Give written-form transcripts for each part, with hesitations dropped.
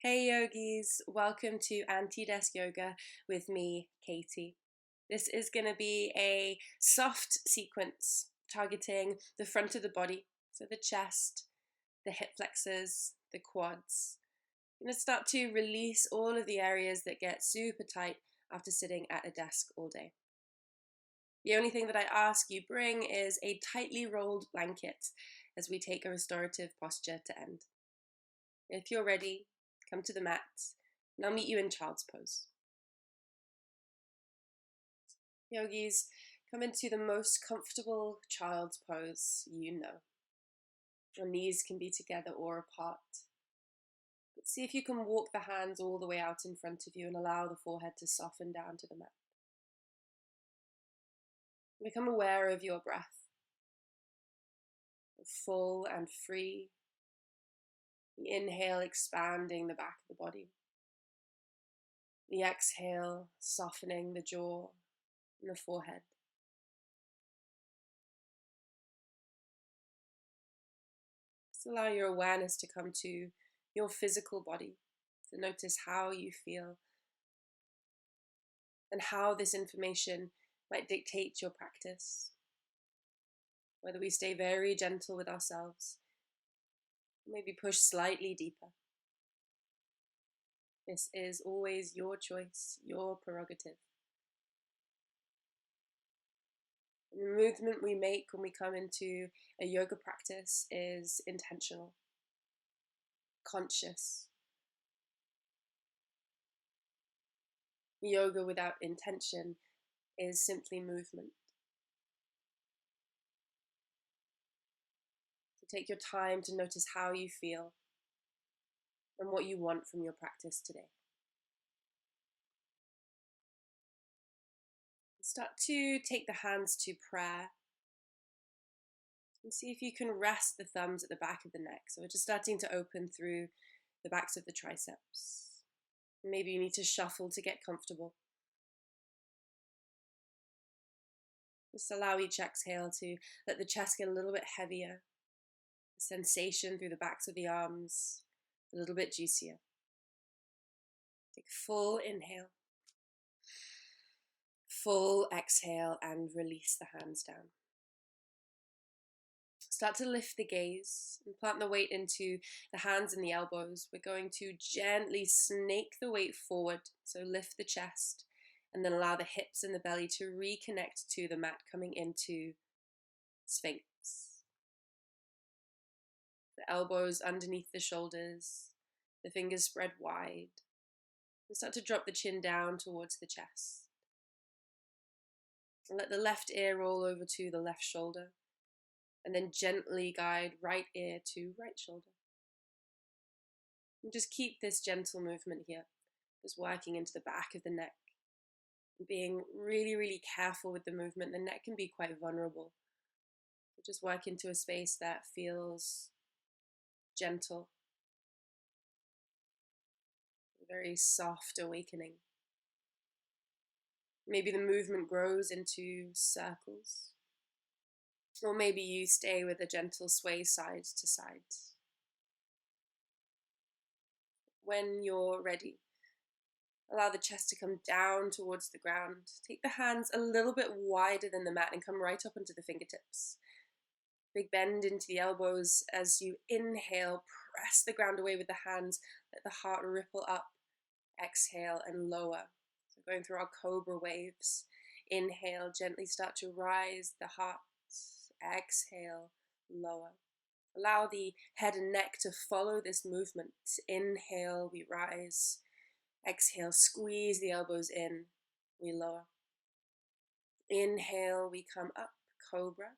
Hey yogis, welcome to Anti-Desk Yoga with me, Katie. This is going to be a soft sequence targeting the front of the body, so the chest, the hip flexors, the quads. I'm going to start to release all of the areas that get super tight after sitting at a desk all day. The only thing that I ask you bring is a tightly rolled blanket as we take a restorative posture to end. If you're ready, come to the mat, and I'll meet you in child's pose. Yogis, come into the most comfortable child's pose you know. Your knees can be together or apart. But see if you can walk the hands all the way out in front of you and allow the forehead to soften down to the mat. Become aware of your breath. Full and free. The inhale expanding the back of the body. The exhale softening the jaw and the forehead. Just allow your awareness to come to your physical body, to notice how you feel and how this information might dictate your practice. Whether we stay very gentle with ourselves, maybe push slightly deeper. This is always your choice, your prerogative. And the movement we make when we come into a yoga practice is intentional, conscious. Yoga without intention is simply movement. So take your time to notice how you feel and what you want from your practice today. Start to take the hands to prayer and see if you can rest the thumbs at the back of the neck. So we're just starting to open through the backs of the triceps. Maybe you need to shuffle to get comfortable. Just allow each exhale to let the chest get a little bit heavier. The sensation through the backs of the arms a little bit juicier. Take a full inhale. Full exhale and release the hands down. Start to lift the gaze and plant the weight into the hands and the elbows. We're going to gently snake the weight forward, so lift the chest and then allow the hips and the belly to reconnect to the mat, coming into Sphinx. The elbows underneath the shoulders, the fingers spread wide. And start to drop the chin down towards the chest. And let the left ear roll over to the left shoulder. And then gently guide right ear to right shoulder. And just keep this gentle movement here, just working into the back of the neck. Being really, really careful with the movement. The neck can be quite vulnerable. So just work into a space that feels gentle. A very soft awakening. Maybe the movement grows into circles. Or maybe you stay with a gentle sway side to side. When you're ready, allow the chest to come down towards the ground. Take the hands a little bit wider than the mat and come right up onto the fingertips. Big bend into the elbows as you inhale, press the ground away with the hands, let the heart ripple up, exhale and lower. So going through our Cobra Waves. Inhale, gently start to rise the heart. Exhale, lower. Allow the head and neck to follow this movement. Inhale, we rise. Exhale, squeeze the elbows in, we lower. Inhale, we come up, Cobra.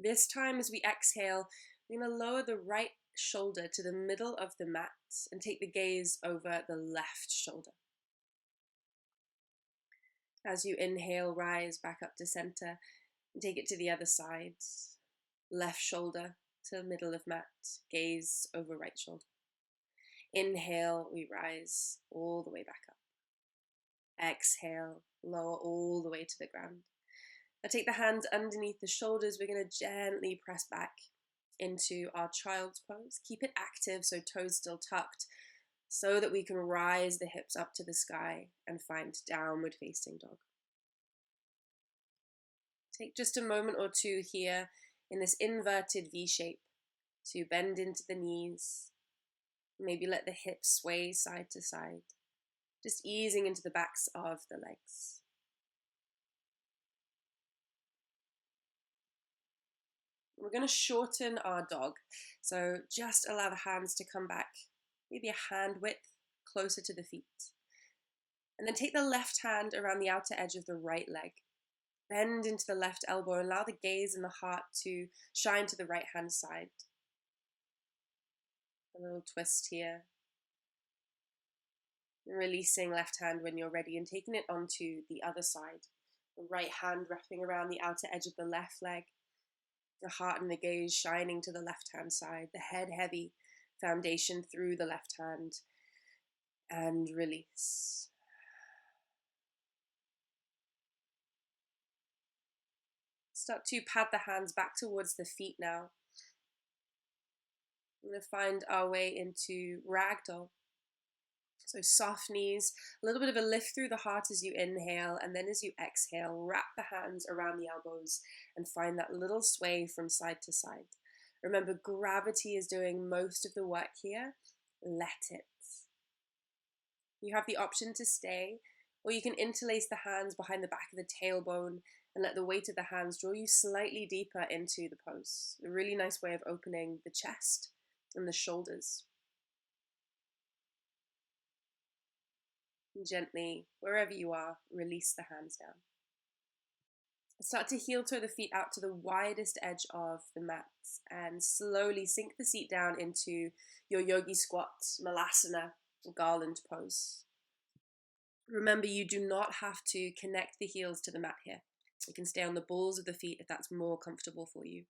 This time as we exhale, we're going to lower the right shoulder to the middle of the mat and take the gaze over the left shoulder. As you inhale, rise back up to center. And take it to the other side. Left shoulder to the middle of mat, gaze over right shoulder. Inhale, we rise all the way back up. Exhale, lower all the way to the ground. Now take the hands underneath the shoulders. We're going to gently press back into our child's pose. Keep it active, so toes still tucked, so that we can rise the hips up to the sky and find downward facing dog. Take just a moment or two here in this inverted V shape to bend into the knees. Maybe let the hips sway side to side, just easing into the backs of the legs. We're going to shorten our dog, so just allow the hands to come back, maybe a hand width closer to the feet. And then take the left hand around the outer edge of the right leg. Bend into the left elbow and allow the gaze and the heart to shine to the right hand side. A little twist here. Releasing left hand when you're ready and taking it onto the other side. The right hand wrapping around the outer edge of the left leg. The heart and the gaze shining to the left hand side. The head heavy, foundation through the left hand. And release. Start to pad the hands back towards the feet now. We're going to find our way into Ragdoll. So soft knees, a little bit of a lift through the heart as you inhale, and then as you exhale, wrap the hands around the elbows and find that little sway from side to side. Remember, gravity is doing most of the work here. Let it. You have the option to stay, or you can interlace the hands behind the back of the tailbone and let the weight of the hands draw you slightly deeper into the pose. A really nice way of opening the chest and the shoulders. And gently, wherever you are, release the hands down. Start to heel toe the feet out to the widest edge of the mat and slowly sink the seat down into your yogi squat, malasana, garland pose. Remember, you do not have to connect the heels to the mat here. You can stay on the balls of the feet if that's more comfortable for you.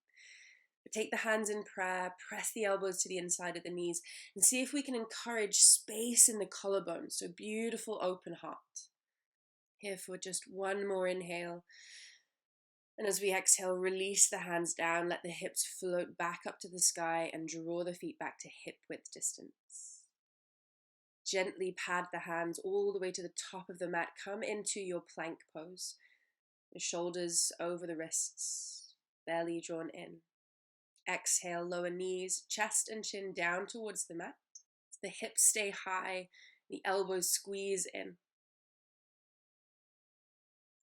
But take the hands in prayer, press the elbows to the inside of the knees, and see if we can encourage space in the collarbone. So beautiful open heart. Here for just one more inhale. And as we exhale, release the hands down, let the hips float back up to the sky and draw the feet back to hip width distance. Gently pad the hands all the way to the top of the mat. Come into your plank pose. The shoulders over the wrists, belly drawn in. Exhale, lower knees, chest and chin down towards the mat. The hips stay high, the elbows squeeze in.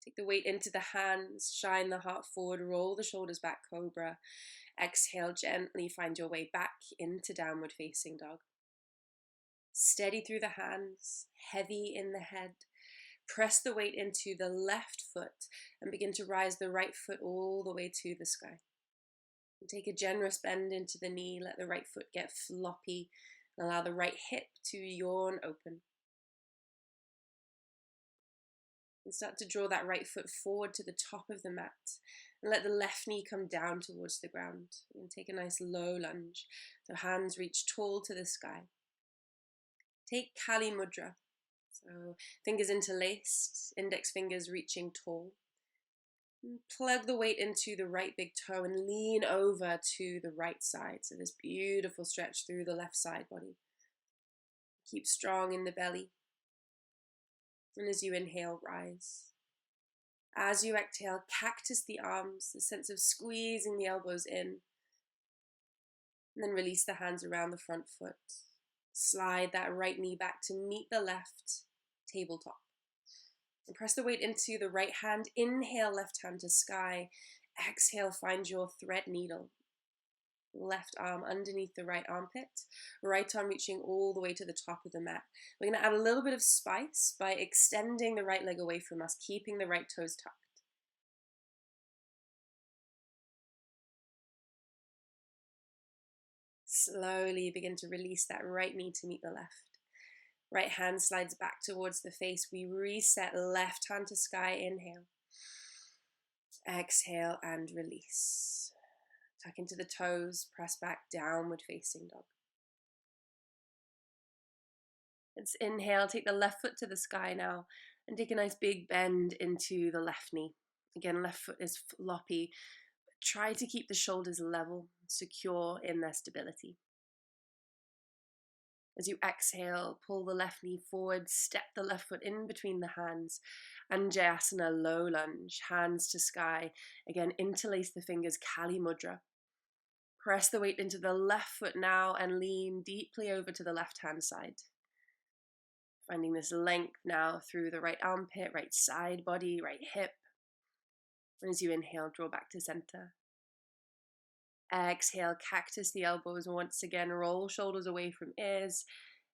Take the weight into the hands, shine the heart forward, roll the shoulders back, cobra. Exhale, gently find your way back into downward facing dog. Steady through the hands, heavy in the head. Press the weight into the left foot and begin to rise the right foot all the way to the sky. And take a generous bend into the knee, let the right foot get floppy, and allow the right hip to yawn open. And start to draw that right foot forward to the top of the mat, and let the left knee come down towards the ground. And take a nice low lunge, so hands reach tall to the sky. Take Kali Mudra. So fingers interlaced, index fingers reaching tall. And plug the weight into the right big toe and lean over to the right side. So this beautiful stretch through the left side body. Keep strong in the belly. And as you inhale, rise. As you exhale, cactus the arms, the sense of squeezing the elbows in. And then release the hands around the front foot. Slide that right knee back to meet the left tabletop. And press the weight into the right hand. Inhale, left hand to sky. Exhale, find your thread needle. Left arm underneath the right armpit. Right arm reaching all the way to the top of the mat. We're going to add a little bit of spice by extending the right leg away from us, keeping the right toes tucked. Slowly begin to release that right knee to meet the left. Right hand slides back towards the face. We reset, left hand to sky, inhale. Exhale and release. Tuck into the toes, press back, downward facing dog. Let's inhale, take the left foot to the sky now, and take a nice big bend into the left knee. Again, left foot is floppy. Try to keep the shoulders level, secure in their stability. As you exhale, pull the left knee forward, step the left foot in between the hands. Anjayasana, low lunge, hands to sky. Again, interlace the fingers, Kali Mudra. Press the weight into the left foot now and lean deeply over to the left-hand side. Finding this length now through the right armpit, right side body, right hip. And as you inhale, draw back to center. Exhale, cactus the elbows once again, roll shoulders away from ears,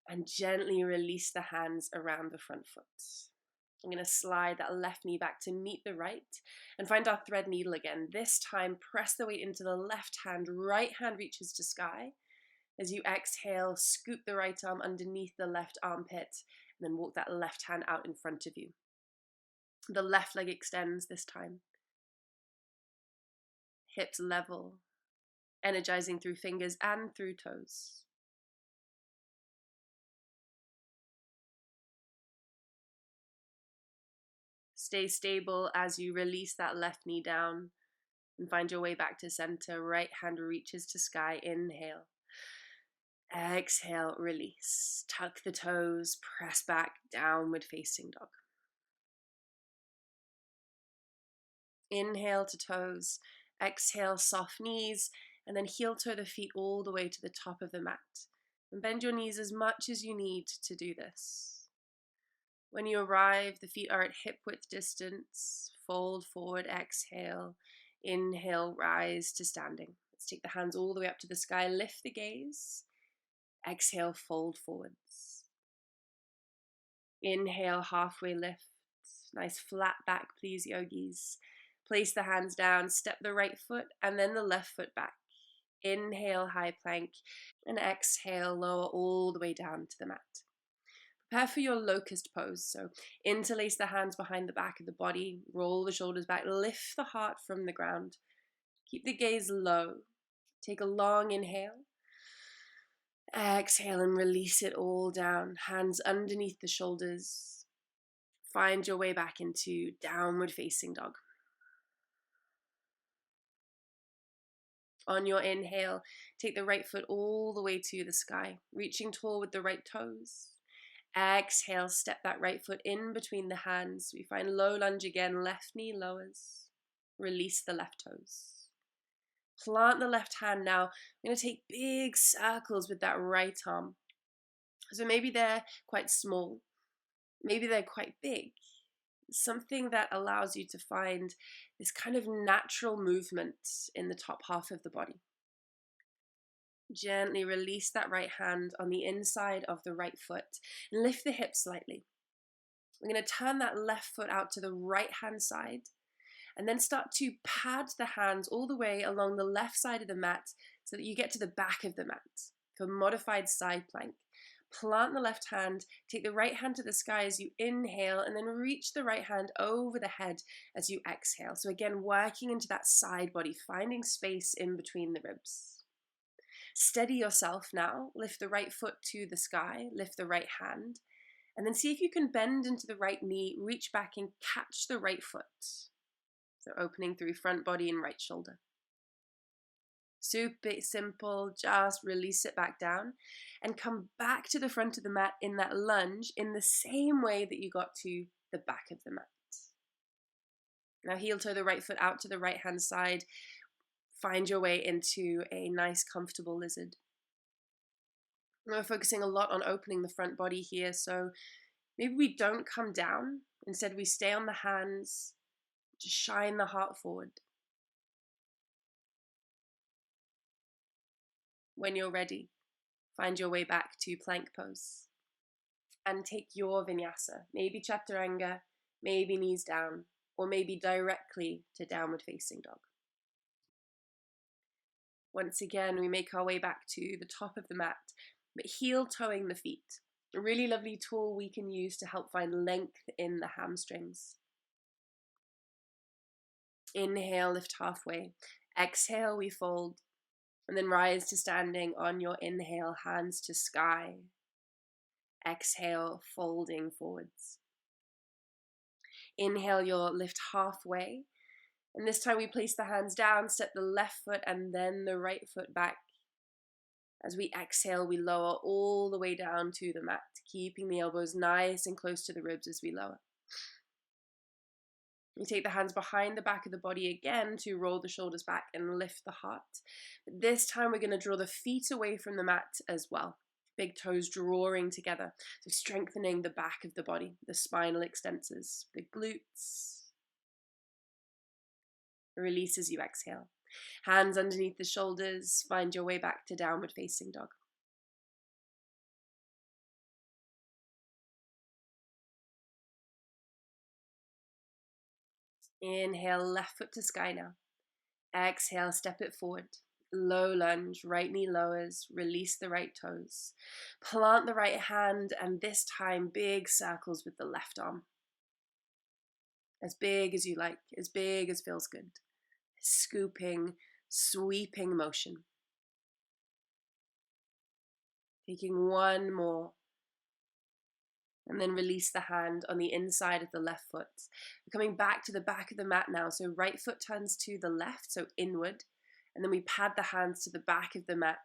and gently release the hands around the front foot. I'm going to slide that left knee back to meet the right and find our thread needle again. This time, press the weight into the left hand, right hand reaches to sky. As you exhale, scoop the right arm underneath the left armpit, and then walk that left hand out in front of you. The left leg extends this time. Hips level, energizing through fingers and through toes. Stay stable as you release that left knee down and find your way back to center. Right hand reaches to sky. Inhale. Exhale, release. Tuck the toes, press back, downward facing dog. Inhale to toes. Exhale, soft knees, and then heel toe the feet all the way to the top of the mat. And bend your knees as much as you need to do this. When you arrive, the feet are at hip width distance. Fold forward, exhale. Inhale, rise to standing. Let's take the hands all the way up to the sky. Lift the gaze. Exhale, fold forwards. Inhale, halfway lift. Nice flat back, please, yogis. Place the hands down, step the right foot and then the left foot back. Inhale, high plank, and exhale, lower all the way down to the mat. Prepare for your locust pose. So interlace the hands behind the back of the body, roll the shoulders back, lift the heart from the ground. Keep the gaze low. Take a long inhale. Exhale and release it all down. Hands underneath the shoulders. Find your way back into downward facing dog. On your inhale, take the right foot all the way to the sky, reaching tall with the right toes. Exhale, step that right foot in between the hands. We find low lunge again, left knee lowers. Release the left toes. Plant the left hand now. We're going to take big circles with that right arm. So maybe they're quite small. Maybe they're quite big. Something that allows you to find this kind of natural movement in the top half of the body. Gently release that right hand on the inside of the right foot and lift the hips slightly. We're going to turn that left foot out to the right hand side and then start to pad the hands all the way along the left side of the mat so that you get to the back of the mat for modified side plank. Plant the left hand, take the right hand to the sky as you inhale, and then reach the right hand over the head as you exhale. So again, working into that side body, finding space in between the ribs. Steady yourself now. Lift the right foot to the sky, lift the right hand, and then see if you can bend into the right knee, reach back and catch the right foot. So opening through front body and right shoulder. Super simple, just release it back down and come back to the front of the mat in that lunge in the same way that you got to the back of the mat. Now heel toe the right foot out to the right hand side. Find your way into a nice comfortable lizard. We're focusing a lot on opening the front body here, so maybe we don't come down. Instead we stay on the hands, just shine the heart forward. When you're ready, find your way back to plank pose and take your vinyasa, maybe chaturanga, maybe knees down, or maybe directly to downward facing dog. Once again, we make our way back to the top of the mat, but heel toeing the feet. A really lovely tool we can use to help find length in the hamstrings. Inhale, lift halfway. Exhale, we fold. And then rise to standing on your inhale, hands to sky. Exhale, folding forwards. Inhale, you'll lift halfway. And this time we place the hands down, step the left foot and then the right foot back. As we exhale, we lower all the way down to the mat, keeping the elbows nice and close to the ribs as we lower. We take the hands behind the back of the body again to roll the shoulders back and lift the heart. But this time we're going to draw the feet away from the mat as well. Big toes drawing together, so strengthening the back of the body, the spinal extensors, the glutes. Release as you exhale. Hands underneath the shoulders, find your way back to downward facing dog. Inhale, left foot to sky now. Exhale, step it forward. Low lunge, right knee lowers, release the right toes. Plant the right hand, and this time big circles with the left arm. As big as you like, as big as feels good. Scooping, sweeping motion. Taking one more. And then release the hand on the inside of the left foot. We're coming back to the back of the mat now. So right foot turns to the left, so inward. And then we pad the hands to the back of the mat.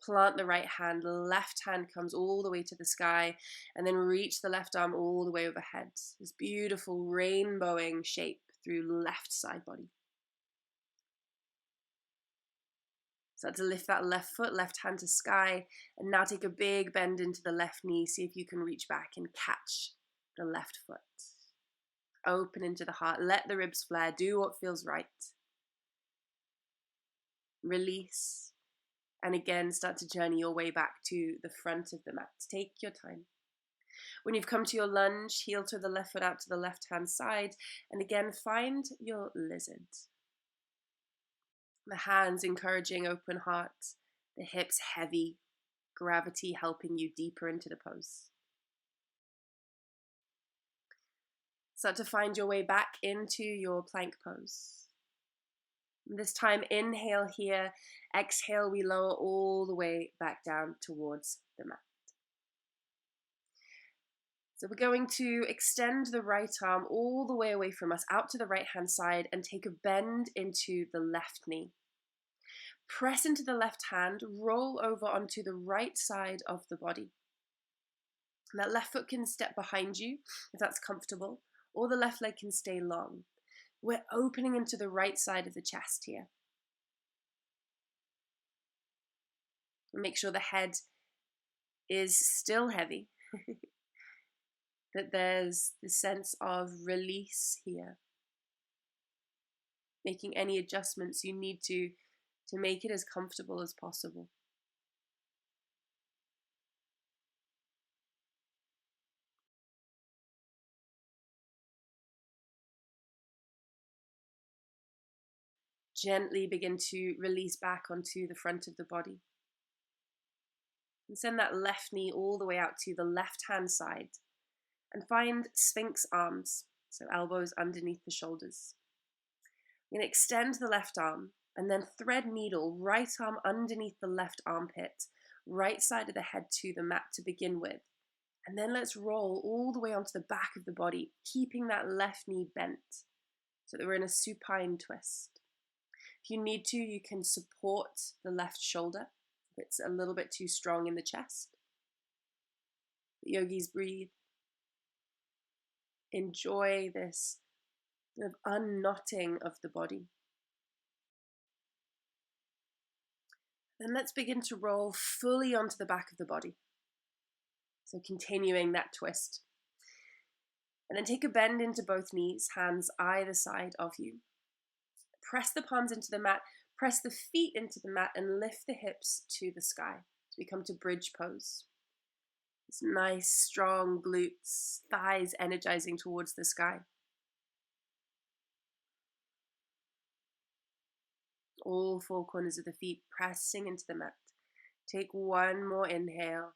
Plant the right hand. Left hand comes all the way to the sky. And then reach the left arm all the way overhead. This beautiful rainbowing shape through left side body. Start to lift that left foot, left hand to sky, and now take a big bend into the left knee. See if you can reach back and catch the left foot. Open into the heart, let the ribs flare, do what feels right. Release, and again start to journey your way back to the front of the mat. Take your time. When you've come to your lunge, heel to the left foot out to the left hand side, and again find your lizard. The hands encouraging open heart, the hips heavy, gravity helping you deeper into the pose. Start to find your way back into your plank pose. This time, inhale here, exhale, we lower all the way back down towards the mat. So we're going to extend the right arm all the way away from us, out to the right hand side, and take a bend into the left knee. Press into the left hand, roll over onto the right side of the body. That left foot can step behind you if that's comfortable, or the left leg can stay long. We're opening into the right side of the chest here. Make sure the head is still heavy, that there's the sense of release here. Making any adjustments you need to make it as comfortable as possible. Gently begin to release back onto the front of the body. And send that left knee all the way out to the left hand side. And find Sphinx Arms, so elbows underneath the shoulders. You're going to extend the left arm, and then thread needle, right arm underneath the left armpit, right side of the head to the mat to begin with. And then let's roll all the way onto the back of the body, keeping that left knee bent so that we're in a supine twist. If you need to, you can support the left shoulder if it's a little bit too strong in the chest. The yogis breathe. Enjoy this kind of unknotting of the body. Then let's begin to roll fully onto the back of the body. So continuing that twist. And then take a bend into both knees, hands either side of you. Press the palms into the mat, press the feet into the mat, and lift the hips to the sky. So we come to bridge pose. This nice, strong glutes, thighs energizing towards the sky. All four corners of the feet pressing into the mat. Take one more inhale,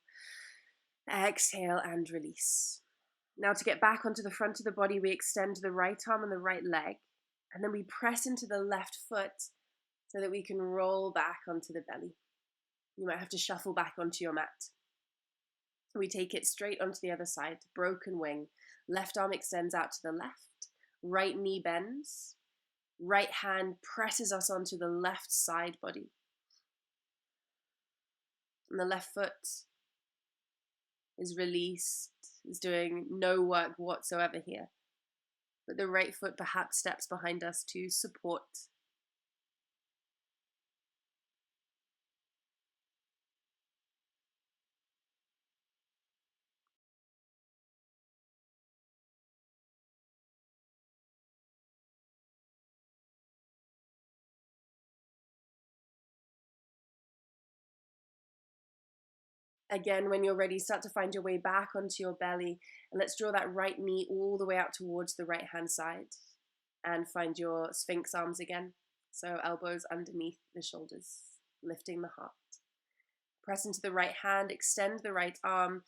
exhale, and release. Now to get back onto the front of the body, we extend the right arm and the right leg, and then we press into the left foot so that we can roll back onto the belly. You might have to shuffle back onto your mat. We take it straight onto the other side, broken wing. Left arm extends out to the left, right knee bends, right hand presses us onto the left side body. And the left foot is released, is doing no work whatsoever here. But the right foot perhaps steps behind us to support. Again, when you're ready, start to find your way back onto your belly. And let's draw that right knee all the way out towards the right hand side. And find your Sphinx arms again. So elbows underneath the shoulders, lifting the heart. Press into the right hand, extend the right arm,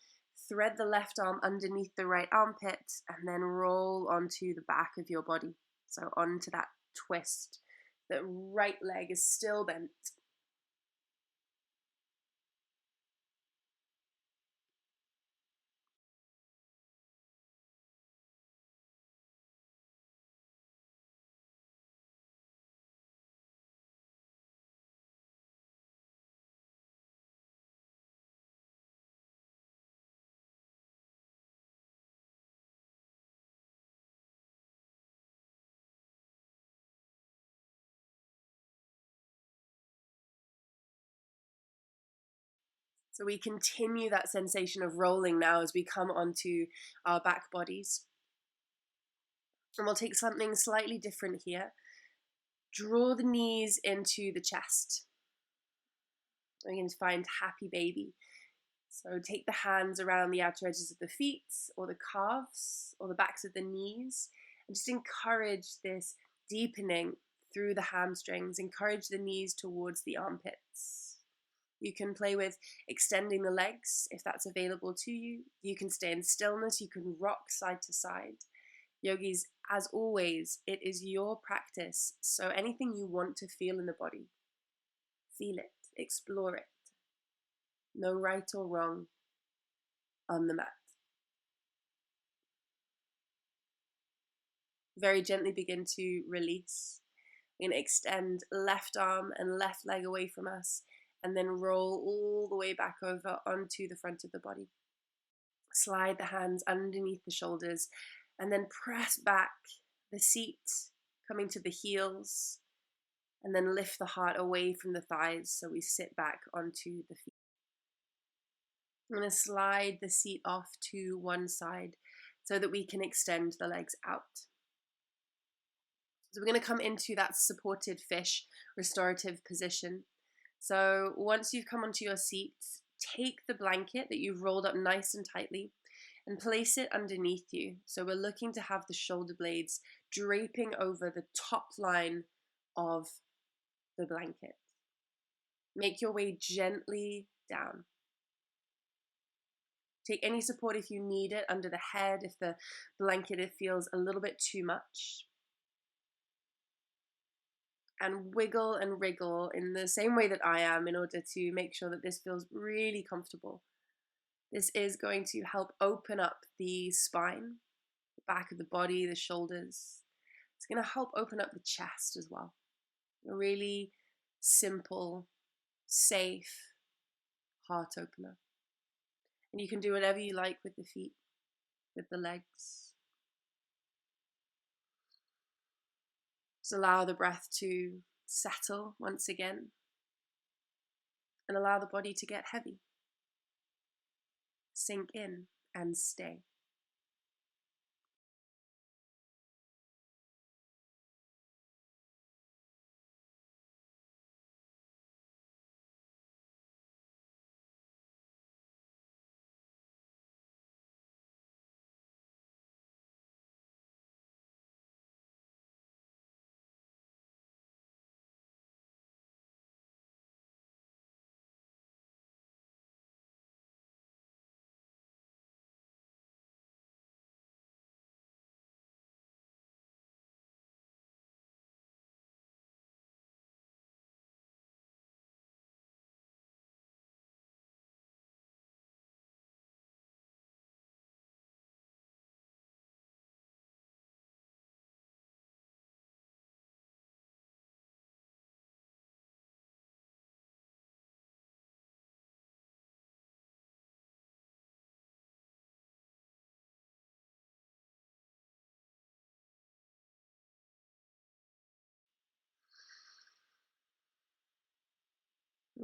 thread the left arm underneath the right armpit, and then roll onto the back of your body. So onto that twist. The right leg is still bent. So we continue that sensation of rolling now as we come onto our back bodies. And we'll take something slightly different here. Draw the knees into the chest. We're going to find happy baby. So take the hands around the outer edges of the feet or the calves or the backs of the knees and just encourage this deepening through the hamstrings. Encourage the knees towards the armpits. You can play with extending the legs if that's available to you. You can stay in stillness. You can rock side to side. Yogis, as always, it is your practice. So anything you want to feel in the body, feel it, explore it. No right or wrong on the mat. Very gently begin to release. We're going to extend left arm and left leg away from us and then roll all the way back over onto the front of the body. Slide the hands underneath the shoulders and then press back the seat, coming to the heels, and then lift the heart away from the thighs so we sit back onto the feet. I'm going to slide the seat off to one side so that we can extend the legs out. So we're going to come into that supported fish restorative position. So once you've come onto your seat, take the blanket that you've rolled up nice and tightly and place it underneath you. So we're looking to have the shoulder blades draping over the top line of the blanket. Make your way gently down. Take any support if you need it under the head, if the blanket it feels a little bit too much. And wiggle and wriggle in the same way that I am in order to make sure that this feels really comfortable. This is going to help open up the spine, the back of the body, the shoulders. It's going to help open up the chest as well. A really simple, safe heart opener. And you can do whatever you like with the feet, with the legs. Just allow the breath to settle once again and allow the body to get heavy. Sink in and stay.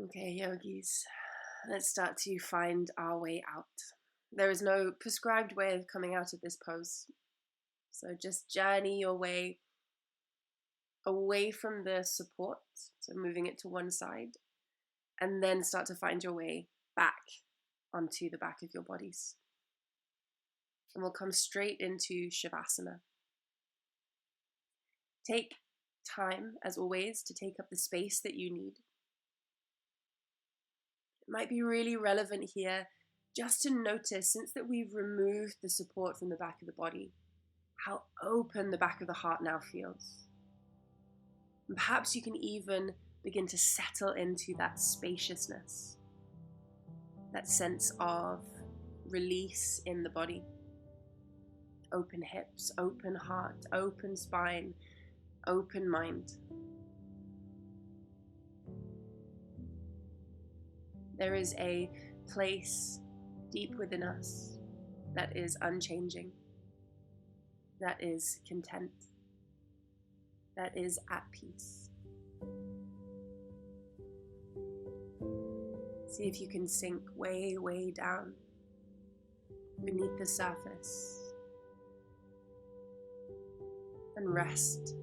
Okay, yogis, let's start to find our way out. There is no prescribed way of coming out of this pose. So just journey your way away from the support, so moving it to one side, and then start to find your way back onto the back of your bodies. And we'll come straight into Shavasana. Take time, as always, to take up the space that you need. It might be really relevant here just to notice, since that we've removed the support from the back of the body, how open the back of the heart now feels. And perhaps you can even begin to settle into that spaciousness, that sense of release in the body. Open hips, open heart, open spine, open mind. There is a place deep within us that is unchanging, that is content, that is at peace. See if you can sink way, way down beneath the surface and rest.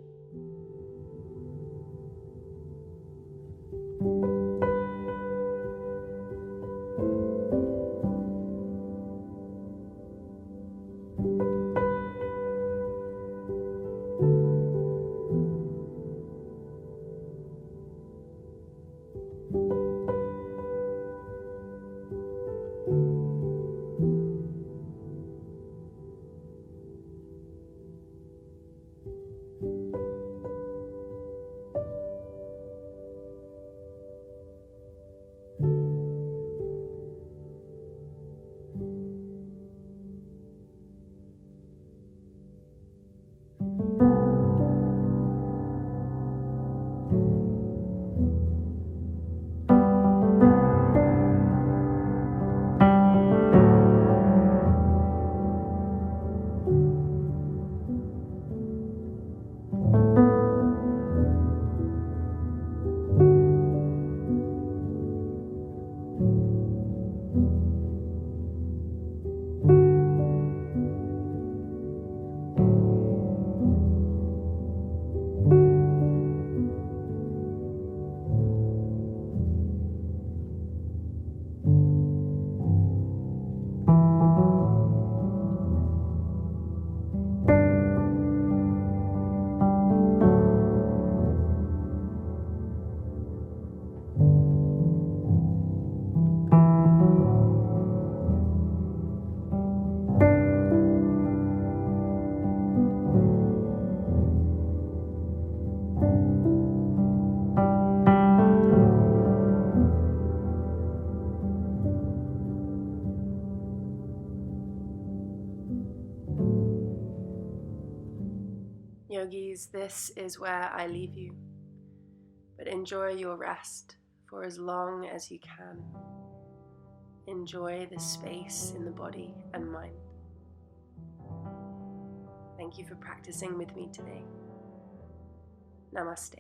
Yogis, this is where I leave you, but enjoy your rest for as long as you can. Enjoy the space in the body and mind. Thank you for practicing with me today. Namaste.